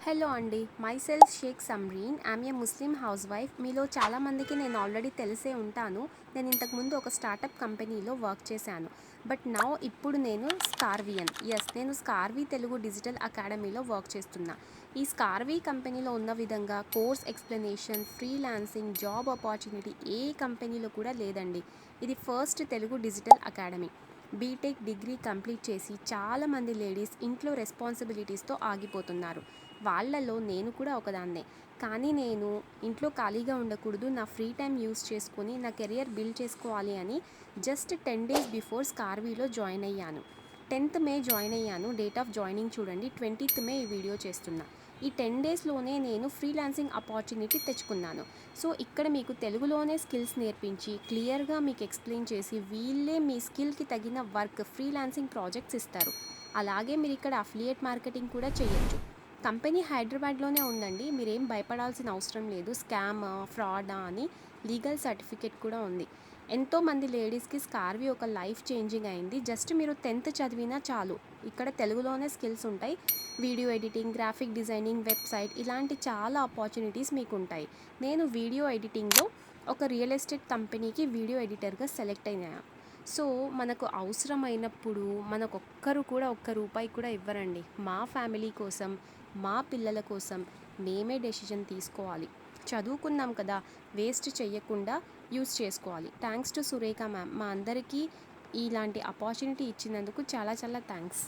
Hello అండి, myself Sheikh Samreen. I'm a Muslim housewife. మీలో చాలామందికి నేను ఆల్రెడీ తెలిసే ఉంటాను. నేను ఇంతకుముందు ఒక స్టార్టప్ కంపెనీలో వర్క్ చేశాను. బట్ ఇప్పుడు నేను స్కార్వియన్. నేను స్కార్వీ తెలుగు డిజిటల్ అకాడమీలో వర్క్ చేస్తున్నా. ఈ స్కార్వీ కంపెనీలో ఉన్న విధంగా course explanation, freelancing, job opportunity ఏ కంపెనీలో కూడా లేదండి. ఇది first Telugu digital academy. BTech degree complete చేసి చాలామంది లేడీస్ ఇంట్లో రెస్పాన్సిబిలిటీస్తో ఆగిపోతున్నారు. వాళ్ళలో నేను కూడా ఒకదాన్నే. కానీ నేను ఇంట్లో ఖాళీగా ఉండకూడదు, నా ఫ్రీ టైం యూస్ చేసుకొని నా కెరియర్ బిల్డ్ చేసుకోవాలి అని జస్ట్ 10 days బిఫోర్ స్కార్వీలో జాయిన్ అయ్యాను. 10th మే జాయిన్ అయ్యాను. డేట్ ఆఫ్ జాయినింగ్ చూడండి, 20th మే ఈ వీడియో చేస్తున్నా. ఈ 10 daysలోనే నేను ఫ్రీలాన్సింగ్ ఆపర్చునిటీ తెచ్చుకున్నాను. సో ఇక్కడ మీకు తెలుగులోనే స్కిల్స్ నేర్పించి క్లియర్గా మీకు ఎక్స్ప్లెయిన్ చేసి వీళ్ళే మీ స్కిల్కి తగిన వర్క్ ఫ్రీలాన్సింగ్ ప్రాజెక్ట్స్ ఇస్తారు. అలాగే మీరు ఇక్కడ అఫిలియేట్ మార్కెటింగ్ కూడా చేయొచ్చు. కంపెనీ హైదరాబాద్లోనే ఉందండి. మీరేం భయపడాల్సిన అవసరం లేదు. స్కామ్, ఫ్రాడా అని లీగల్ సర్టిఫికేట్ కూడా ఉంది. ఎంతోమంది లేడీస్కి స్కార్వీ ఒక లైఫ్ చేంజింగ్ అయింది. జస్ట్ మీరు 10th చదివినా చాలు. ఇక్కడ తెలుగులోనే స్కిల్స్ ఉంటాయి. Video editing, graphic designing, website ఇలాంటి చాలా ఆపర్చునిటీస్ మీకు ఉంటాయి. నేను వీడియో ఎడిటింగ్లో ఒక రియల్ ఎస్టేట్ కంపెనీకి వీడియో ఎడిటర్గా సెలెక్ట్ అయినా. సో మనకు అవసరమైనప్పుడు మనకొక్కరు కూడా ఒక్క రూపాయి కూడా ఇవ్వరండి. మా ఫ్యామిలీ కోసం, మా పిల్లల కోసం మేమే డెసిషన్ తీసుకోవాలి. చదువుకున్నాం కదా, వేస్ట్ చెయ్యకుండా యూస్ చేసుకోవాలి. Thanks to Surekha ma'am. మా అందరికీ ఇలాంటి ఆపర్చునిటీ ఇచ్చినందుకు చాలా చాలా థ్యాంక్స్.